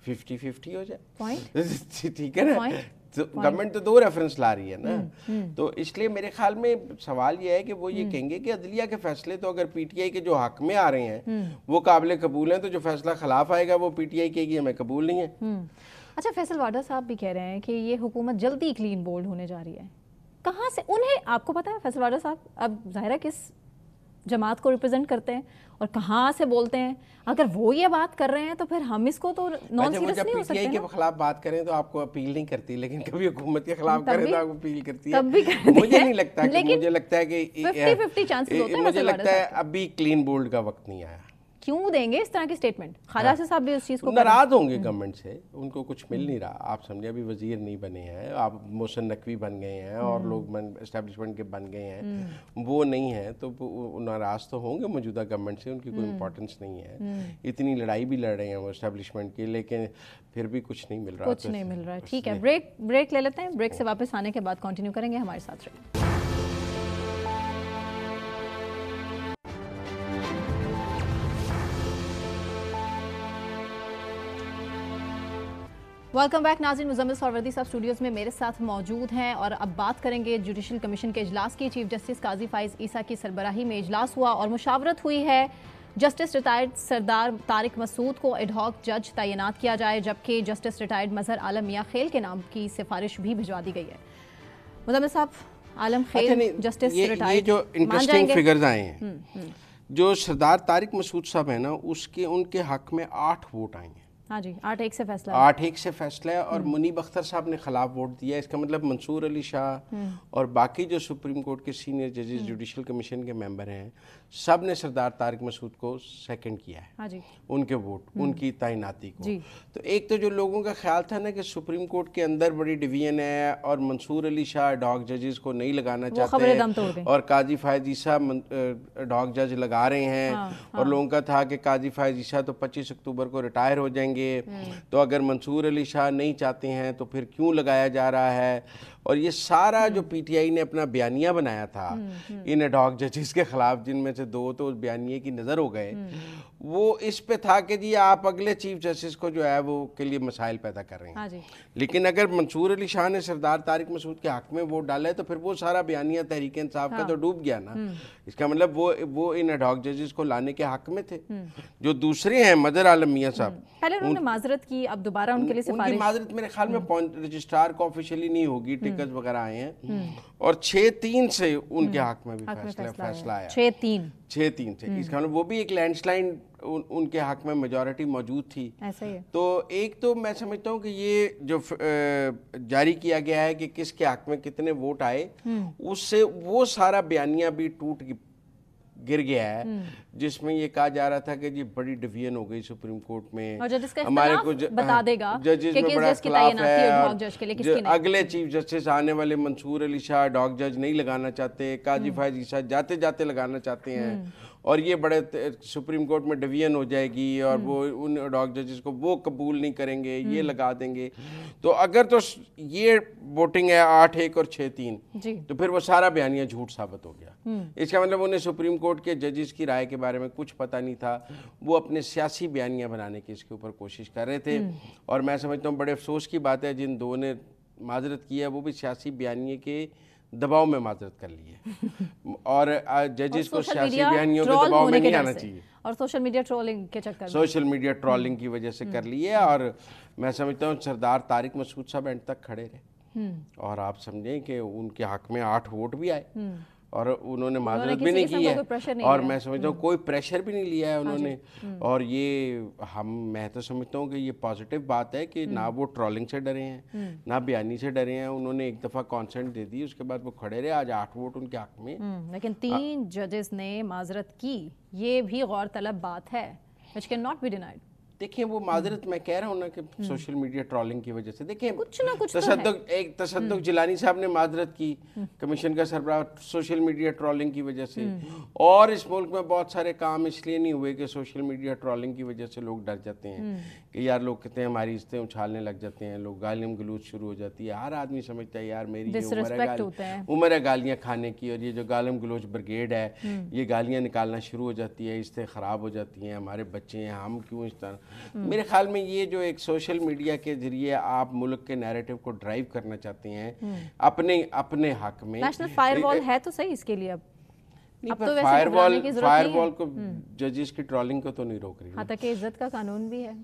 50-50 हो जाए। ठीक है ना, तो गवर्नमेंट तो दो रेफरेंस ला रही है ना। तो इसलिए मेरे ख्याल में सवाल ये है कि वो ये कहेंगे कि अदलिया के फैसले तो अगर पीटीआई के जो हक में आ रहे हैं वो काबिल कबूल हैं, तो जो फैसला खिलाफ आएगा वो पीटीआई कहेगी हमें कबूल नहीं है। अच्छा, फैसल वाडा साहब भी कह रहे हैं कि ये हुकूमत जल्दी क्लीन बोल्ड होने जा रही है। कहाँ से उन्हें, आपको पता है फैसल वाडा साहब अब ज़ाहिर किस जमात को रिप्रेजेंट करते हैं और कहाँ से बोलते हैं? अगर वो ये बात कर रहे हैं तो फिर हम इसको तो नॉन सीरियस नहीं हो सकते। पीटीआई के खिलाफ बात करें तो आपको अपील नहीं करती, लेकिन कभी हुकूमत के खिलाफ करें तो आपको अपील करती है। मुझे नहीं लगता कि, मुझे लगता है कि 50-50 चांसेस होते हैं। मुझे लगता है अभी क्लीन बोल्ड का वक्त नहीं आया। क्यों देंगे इस तरह की स्टेटमेंट? ख्वाजा साहब भी उस चीज को नाराज होंगे गवर्नमेंट से, उनको कुछ मिल नहीं रहा। आप समझे, अभी वजीर नहीं बने हैं, आप मोहसिन नकवी बन गए हैं और लोग एस्टेब्लिशमेंट के बन गए हैं, वो नहीं है, तो नाराज तो होंगे मौजूदा गवर्नमेंट से। उनकी कोई इंपॉर्टेंस नहीं है, इतनी लड़ाई भी लड़ रहे हैं वो एस्टेब्लिशमेंट की, लेकिन फिर भी कुछ नहीं मिल रहा। कुछ नहीं मिल रहा है। ठीक है, ब्रेक ले लेते हैं। ब्रेक से वापस आने के बाद कंटिन्यू करेंगे। हमारे साथ रहिए। वेलकम बैक नाज़रीन, मुज़म्मिल सरवरदी साहब स्टूडियोज़ में मेरे साथ मौजूद हैं और अब बात करेंगे जुडिशल कमीशन के इजलास की। चीफ जस्टिस काजी फाइज़ ईसा की सरबराही में इजलास हुआ और मुशावरत हुई है जस्टिस रिटायर्ड सरदार तारिक मसूद को एडहॉक जज तैनात किया जाए, जबकि जस्टिस रिटायर्ड मजहर आलम मियां खेल के नाम की सिफारिश भी भिजवा दी गई है। मुज़म्मिल साहब, आलम खेल जस्टिस रिटायर्ड, ये जो इंटरेस्टिंग फिगर्स आए हैं, जो सरदार तारिक मसूद साहब है ना, उसके उनके हक में 8 वोट आए हैं। हाँ जी, 8-1 से फैसला, 8-1 से फैसला है। और मुनीब अख्तर साहब ने खिलाफ वोट दिया। इसका मतलब मंसूर अली शाह और बाकी जो सुप्रीम कोर्ट के सीनियर जजेस जुडिशल कमीशन के मेंबर हैं, सब ने सरदार तारिक मसूद को सेकंड किया है। हाँ जी, उनके वोट, उनकी तैनाती को। तो एक तो जो लोगों का ख्याल था ना कि सुप्रीम कोर्ट के अंदर बड़ी डिवीजन है और मंसूर अली शाह डॉग जजेस को नहीं लगाना चाहते हैं और काजी फायज ईसा डॉग जज लगा रहे हैं। और लोगों का था कि काजी फायज ईसा तो 25 अक्टूबर को रिटायर हो जाएंगे, तो अगर मंसूर अली शाह नहीं चाहते हैं तो फिर क्यों लगाया जा रहा है। और ये सारा जो पीटीआई ने अपना बयानिया बनाया था इन एडहॉक जजेस के खिलाफ, जिनमें से 2 तो उस बयानिए की नज़र हो गए, वो इस पे था कि जी आप अगले चीफ जस्टिस को जो है वो के लिए मसाइल पैदा कर रहे हैं। हाँ जी। लेकिन अगर मंसूर अली शाह ने सरदार तारिक मसूद के हक में वोट डाला है तो फिर वो सारा बयानिया तहरीक इंसाफ का तो डूब गया ना। इसका मतलब वो इन एडहॉक जजेस को लाने के हक में थे। जो दूसरे हैं मजहर आलम मियां साहब, पहले उन्होंने माजरत की, अब दोबारा उनके लिए सिफारिश। उनकी माजरत मेरे ख्याल में रजिस्ट्रार को ऑफिशियली नहीं होगी, टिकट वगैरह आए हैं और 6-3 से उनके हक में भी फैसला आया। 6-3 से। इसका मतलब वो भी एक लैंडस्लाइड उनके हक में मेजॉरिटी मौजूद थी। ऐसा ही है। तो एक तो मैं समझता हूँ कि ये जो जारी किया गया है कि किसके हक में कितने वोट आए, उससे वो सारा बयानिया भी टूट गिर गया है, जिसमें ये कहा जा रहा था कि जी बड़ी डिवीजन हो गई सुप्रीम कोर्ट में, हमारे को बता देगा जजेस में बड़ा इख्तिलाफ है, अगले चीफ जस्टिस आने वाले मंसूर अली शाह डॉग जज नहीं लगाना चाहते, काजी फायज ईसा जाते जाते लगाना चाहते हैं और ये बड़े सुप्रीम कोर्ट में डिवीजन हो जाएगी और वो उन डॉग जजेस को वो कबूल नहीं करेंगे, ये लगा देंगे। तो अगर तो ये वोटिंग है 8-1 और 6-3, तो फिर वो सारा बयानिया झूठ साबित हो गया। इसका मतलब उन्हें सुप्रीम कोर्ट के जजेस की राय के बारे में कुछ पता नहीं था, वो अपने सियासी बयानिया बनाने की इसके ऊपर कोशिश कर रहे थे। और मैं समझता हूँ बड़े अफसोस की बात है, जिन दो ने माजरत की है वो भी सियासी बयानिए के दबाव में माजरत कर ली है और जजेस को सियासी बयानियों के दबाव में नहीं आना चाहिए और सोशल मीडिया ट्रोलिंग के चक्कर में, सोशल मीडिया ट्रोलिंग की वजह से कर ली है। और मैं समझता हूँ सरदार तारिक मसूद साहब एंड तक खड़े रहे और आप समझें कि उनके हक में 8 वोट भी आए और उन्होंने माजरत भी नहीं की है और मैं समझता हूँ कोई प्रेशर भी नहीं लिया है उन्होंने। और ये मैं तो समझता हूँ कि ये पॉजिटिव बात है कि ना वो ट्रोलिंग से डरे हैं ना बयानी से डरे हैं। उन्होंने एक दफ़ा कॉन्सेंट दे दी, उसके बाद वो खड़े रहे। आज 8 वोट उनके हक में। लेकिन 3 जजेस ने माजरत की, ये भी गौर तलब बात है, which can not be denied. देखिए वो माजरत मैं कह रहा हूँ ना कि सोशल मीडिया ट्रोलिंग की वजह से, देखिए कुछ ना कुछ तसद्दुक जिलानी साहब ने माजरत की कमीशन का सरबराह सोशल मीडिया ट्रोलिंग की वजह से। और इस मुल्क में बहुत सारे काम इसलिए नहीं हुए कि सोशल मीडिया ट्रोलिंग की वजह से लोग डर जाते हैं कि यार लोग कहते हैं हमारी इज्जतें उछालने लग जाते हैं, लोग गालियाँ गलूज शुरू हो जाती है। हर आदमी समझता है यार मेरी उम्र है गालियाँ खाने की, और ये जो गालिम गलूज ब्रिगेड है ये गालियाँ निकालना शुरू हो जाती है, इज्जतें ख़राब हो जाती हैं, हमारे बच्चे हैं हम क्यों इस तरह। मेरे ख्याल में ये जो एक सोशल मीडिया के जरिए आप मुल्क के नैरेटिव को ड्राइव करना चाहते हैं अपने हक में। नेशनल फायरवॉल है तो सही इसके लिए, अब तो फायरवॉल को जजेस की ट्रोलिंग को तो नहीं रोक रही। हाँ, तक इज्जत का कानून भी है।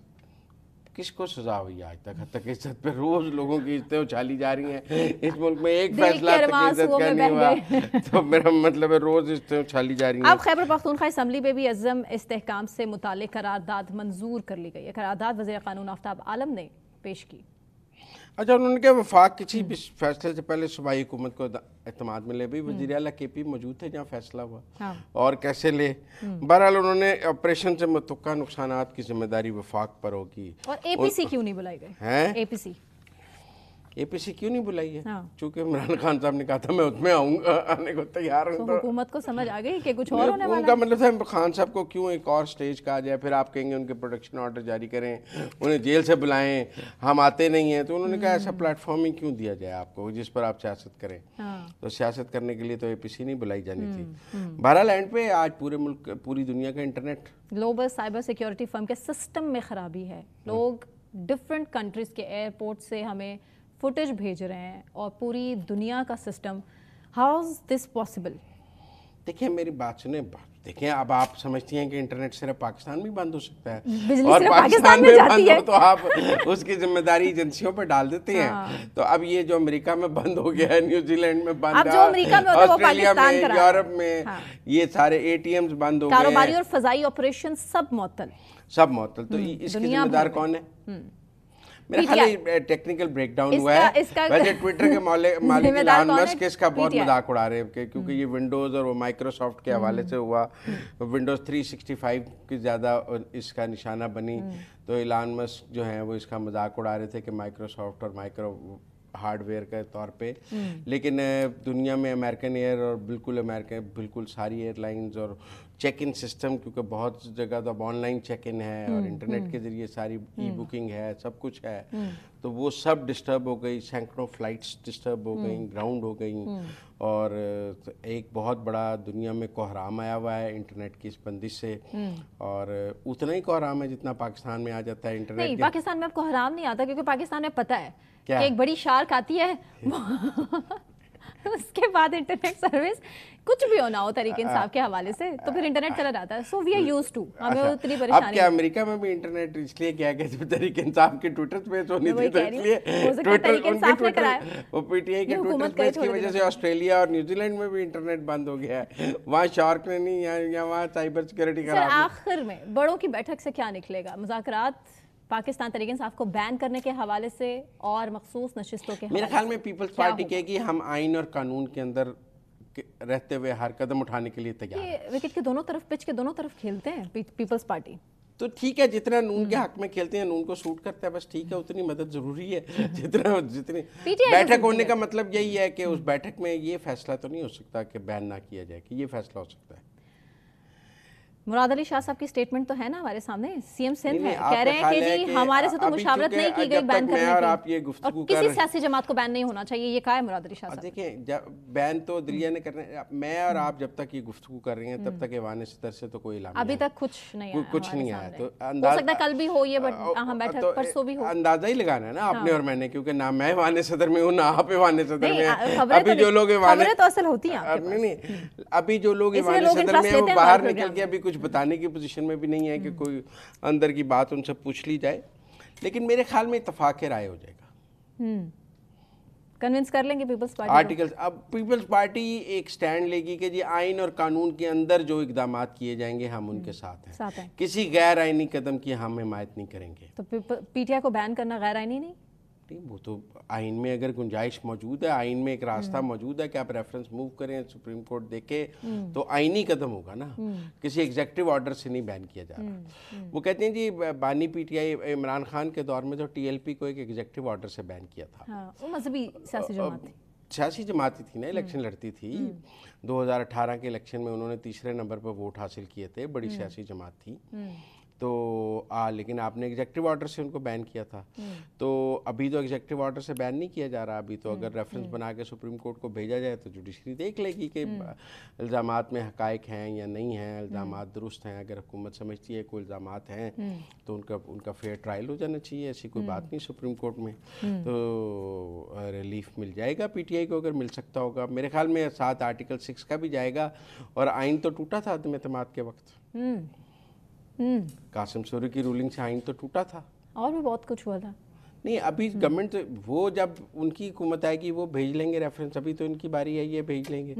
किसको सजा हुई आज तक? हद तक इज्जत पे रोज लोगों की इज्जतें उछाली जा रही हैं। इस मुल्क में एक फैसला तक इज्जत का नहीं हुआ, तो मेरा मतलब है रोज इज्जतें उछाली जा रही हैं। अब खैबर पख्तूनख्वा असम्बली में भी अज़म इस्तेहकाम से मुताल्लिक करारदाद मंजूर कर ली गई है। करारदाद वज़ीर कानून आफ्ताब आलम ने पेश की। अच्छा, उन्होंने कहा वफाक किसी भी फैसले से पहले सूबाई हुकूमत को एतमाद में ले। भाई वज़ीर आला KP मौजूद थे जहाँ फैसला हुआ। हाँ। और कैसे ले। बहरहाल उन्होंने ऑपरेशन से मुतक्का नुकसानात की जिम्मेदारी वफाक पर होगी। और APC क्यों नहीं बुलाई गई है? APC क्यों नहीं बुलाई है? चूंकि इमरान खान साहब ने कहा था मैं उसमें आऊंगा, आने को तैयार हूँ। तो हुकूमत को समझ आ गई कि कुछ और होने वाला है। उनका मतलब था खान साहब को क्यों एक और स्टेज कहा जाए, फिर आप कहेंगे उनके प्रोटेक्शन ऑर्डर जारी करें, उन्हें जेल से बुलाएं, हम आते नहीं हैं। तो उन्होंने कहा ऐसा प्लेटफॉर्म ही क्यों दिया जाए आपको जिस पर आप सियासत करें। तो सियासत करने के लिए तो APC नहीं बुलाई जानी थी। बहरहाल एंड पे आज पूरे मुल्क पूरी दुनिया का internet global cyber security firm के सिस्टम में खराबी है। लोग डिफरेंट कंट्रीज के एयरपोर्ट से हमें फुटेज भेज रहे हैं और पूरी दुनिया का system, how is this possible? देखिए मेरी बात सुने, देखिए अब आप समझती हैं कि इंटरनेट सिर्फ पाकिस्तान में बंद हो सकता है, बिजली और सिर्फ पाकिस्तान में बंद हो तो आप उसकी जिम्मेदारी एजेंसियों पर डाल देते हैं। हाँ। तो अब ये जो अमेरिका में बंद हो गया है, न्यूजीलैंड में बंद है, ऑस्ट्रेलिया में, यूरोप में, हाँ। ये सारे ATMs बंद हो गए, कारोबारी और फजाई ऑपरेशन सब मुअत्तल। तो इसकी जिम्मेदार कौन है? मेरा खाली टेक्निकल ब्रेकडाउन हुआ है। वैसे ट्विटर के मालिक इलॉन मस्क इसका बहुत मजाक उड़ा रहे हैं क्योंकि ये विंडोज़ और वो माइक्रोसॉफ्ट के हवाले से हुआ। विंडोज़ 365 की ज़्यादा इसका निशाना बनी, तो इलॉन मस्क जो हैं वो इसका मजाक उड़ा रहे थे कि माइक्रोसॉफ्ट और माइक्रो हार्डवेयर के तौर पे। लेकिन दुनिया में अमेरिकन एयर और बिल्कुल सारी एयरलाइंस और चेक इन सिस्टम, क्योंकि बहुत जगह तो अब ऑनलाइन चेक इन है और इंटरनेट के ज़रिए सारी बुकिंग है, सब कुछ है, तो वो सब डिस्टर्ब हो गई। सैकड़ों फ्लाइट्स डिस्टर्ब हो गई, ग्राउंड हो गई, और एक बहुत बड़ा दुनिया में कोहराम आया हुआ है इंटरनेट की इस बंदिश से। और उतना ही कोहराम है जितना पाकिस्तान में आ जाता है इंटरनेट। नहीं, पाकिस्तान में अब कोहराम नहीं आता क्योंकि पाकिस्तान में पता है कि एक बड़ी शार्क आती है उसके बाद इंटरनेट सर्विस कुछ भी होना हो तरीके इंसाफ के हवाले से तो फिर इंटरनेट चला जाता है। So we are used to, हमें उतनी परेशानी। अब क्या अमेरिका में भी इंटरनेट इसलिए क्या कि तरीके इंसाफ के ट्विटर स्पेस होनी थी, तो इसलिए ट्विटर वो PTI के ट्विटर स्पेस की वजह से ऑस्ट्रेलिया और न्यूजीलैंड में भी इंटरनेट बंद हो गया है। वहाँ शार्क ने नहीं, या वहाँ साइबर सिक्योरिटी खराब। आखिर में बड़ों की बैठक से क्या निकलेगा? मुज़ाकरात पाकिस्तान तरीके इंसाफ को बैन करने के हवाले से और मखसूस नशिस्तों के मेरे ख्याल में पीपल्स पार्टी कहेगी हम आइन और कानून के अंदर रहते हुए हर कदम उठाने के लिए तैयार हैं। विकेट के दोनों तरफ, पिच के दोनों तरफ खेलते हैं पीपल्स पार्टी, तो ठीक है, जितना नून के हक में खेलते हैं, नून को सूट करता है, बस ठीक है, उतनी मदद जरूरी है। जितनी बैठक होने का मतलब यही है कि उस बैठक में ये फैसला तो नहीं हो सकता कि बैन ना किया जाए, कि ये फैसला हो सकता है। मुराद अली शाह साहब की स्टेटमेंट तो है ना हमारे सामने, CM सिंध है, कह रहे हैं कि जी हमारे से तो मुशावरत नहीं की गई बैन करने की, आप ये गुफ्तगू किसी सियासी जमात को बैन नहीं होना चाहिए, ये कहा है मुराद अली शाह साहब। देखिए बैन तो दिल्ली ने करना, मैं और आप जब तक ये गुफ्तगू कर रही हैं तब तक ऐवान सदर से तो कोई इल्ज़ाम अभी तक कुछ नहीं आया। तो हो सकता है कल भी हो ये, हम बैठक परसों भी हो। अंदाजा ही लगाना है ना आपने और मैंने, क्योंकि ना मैं ऐवान सदर में हूँ ना आप ऐवान सदर में। अभी जो लोग तो असल होती हैं नहीं, अभी जो लोग ऐवान सदर में वो बाहर निकल के अभी कुछ बताने की में भी नहीं है कि कोई अंदर की बात उनसे पूछ ली जाए। लेकिन मेरे ख्याल में इत्तेफाक राय हो जाएगा, कन्विंस कर लेंगे पीपल्स पार्टी आर्टिकल्स। अब पीपल्स पार्टी एक स्टैंड लेगी कि जी आइन और कानून के अंदर जो इकदाम किए जाएंगे हम उनके साथ हैं, किसी गैर आइनी कदम की हम हिमायत नहीं करेंगे। तो PTI को बैन करना गैर आइनी नहीं? वो तो आइन में अगर गुंजाइश मौजूद है, आइन में एक रास्ता मौजूद है कि आप रेफरेंस मूव करें, सुप्रीम कोर्ट देखे, तो आइनी कदम होगा ना, किसी एग्जेक्टिव ऑर्डर से नहीं बैन किया जा रहा। वो कहते हैं जी बानी PTI इमरान खान के दौर में तो TLP को एक एग्जेक्टिव ऑर्डर से बैन किया था। हाँ, वो मजहबी सियासी जमात थी ना, इलेक्शन लड़ती थी। 2018 के इलेक्शन में उन्होंने तीसरे नंबर पर वोट हासिल किए थे, बड़ी सियासी जमात थी। तो लेकिन आपने एग्जेक्टिव ऑर्डर से उनको बैन किया था। तो अभी तो एग्जेक्टिव ऑर्डर से बैन नहीं किया जा रहा। अभी तो अगर रेफरेंस बना के सुप्रीम कोर्ट को भेजा जाए तो जुडिशरी देख लेगी कि इल्ज़ामात में हकायक हैं या नहीं हैं, इल्ज़ामात दुरुस्त हैं। अगर हुकूमत समझती है कोई इल्ज़ामात हैं तो उनका फेयर ट्रायल हो जाना चाहिए। ऐसी कोई बात नहीं सुप्रीम कोर्ट में। तो रिलीफ मिल जाएगा पीटीआई को अगर मिल सकता होगा। मेरे ख्याल में साथ आर्टिकल 6 का भी जाएगा। और आइन तो टूटा था अदम एतमाद के वक्त, कासिम सूरी की रूलिंग से आइन तो टूटा था। और भी बहुत कुछ हुआ था। नहीं अभी गवर्नमेंट वो जब उनकी हुकूमत आएगी वो भेज लेंगे रेफरेंस। अभी तो इनकी बारी है, ये भेज लेंगे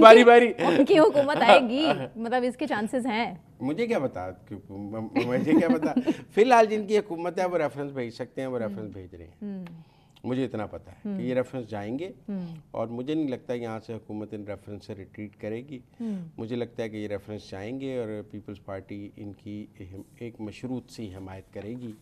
बारी बारी उनकी हुकूमत आएगी, मतलब इसके चांसेस हैं। मुझे क्या पता, मुझे क्या पता। फिलहाल जिनकी हुकूमत है वो रेफरेंस भेज सकते हैं, वो रेफरेंस भेज रहे हैं। मुझे इतना पता है कि ये रेफरेंस जाएंगे और मुझे नहीं लगता यहाँ से हुकूमत इन रेफरेंस से रिट्रीट करेगी। मुझे लगता है कि ये रेफरेंस जाएंगे और पीपल्स पार्टी इनकी एक मशरूत सी हमायत करेगी।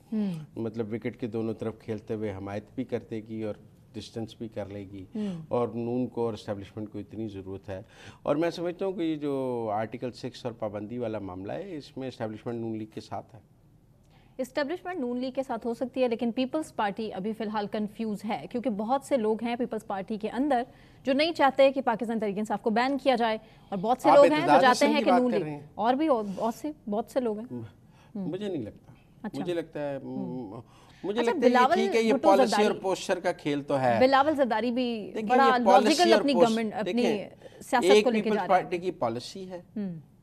मतलब विकेट के दोनों तरफ खेलते हुए हमायत भी कर देगी और डिस्टेंस भी कर लेगी। और नून को और इस्टेब्लिशमेंट को इतनी ज़रूरत है। और मैं समझता हूँ कि ये जो आर्टिकल 6 और पाबंदी वाला मामला है इसमें इस्टेब्लिशमेंट नून लीग के साथ है। इस्टेब्लिशमेंट नून लीग के साथ हो सकती है, लेकिन पीपल्स पार्टी अभी फिलहाल कंफ्यूज है क्योंकि बहुत से लोग हैं पीपल्स पार्टी के अंदर जो नहीं चाहते कि पाकिस्तान तहरीक इंसाफ को बैन किया जाए और बहुत से लोग हैं जो चाहते हैं कि नून लीग और भी बहुत से लोग हैं। मुझे नहीं लगता। अच्छा। मुझे लगता है मुझे अच्छा, लगता है ठीक है, ये पॉलिसी और पोस्चर का खेल तो है। बिलावल जरदारी भी बड़ा लॉजिकल अपनी गवर्नमेंट अपनी सियासत को लेके जा रहे हैं। पीपल्स पार्टी की पॉलिसी है,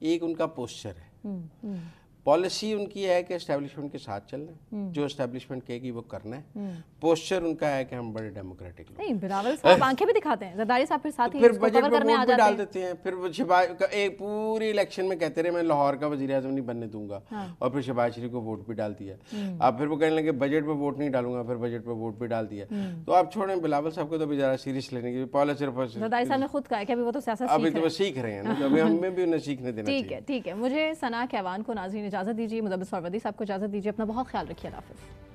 एक उनका पोस्चर है। पॉलिसी उनकी है कि एस्टेब्लिशमेंट के साथ चलना है, जो एस्टेब्लिशमेंट कहेगी वो करना है। पोस्चर उनका है कि हम बड़े डेमोक्रेटिक लोग। नहीं, बिलावल साहब आंखें भी दिखाते हैं, जरदारी साहब फिर साथ ही फिर बजट में वोट भी डाल देते हैं। फिर वो शहबाज एक पूरी इलेक्शन में कहते रहे मैं लाहौर का वजीर आज़म नहीं बनने दूंगा। और फिर शहबाज शरीफ को वोट भी डाल दिया। अब फिर वो कहने लगे बजट पे वोट नहीं डालूंगा, फिर बजट पे वोट भी डाल दिया। तो आप छोड़ें बिलावल साहब को तो ज़रा सीरियस लेने की पॉलिसी। जरदारी साहब ने खुद कहा कि अभी वो तो सियासत अभी तो वो सीख रहे हैं ना, तो अभी हमें भी उन्हें सीखने देना चाहिए। ठीक है, ठीक है। मुझे सना कहवान को नाज़रीन इजाज़त दीजिए, मुदब्बिर सरवदी साहब को इजाज़त दीजिए। अपना बहुत ख्याल रखिए। अल्लाह हाफ़िज़।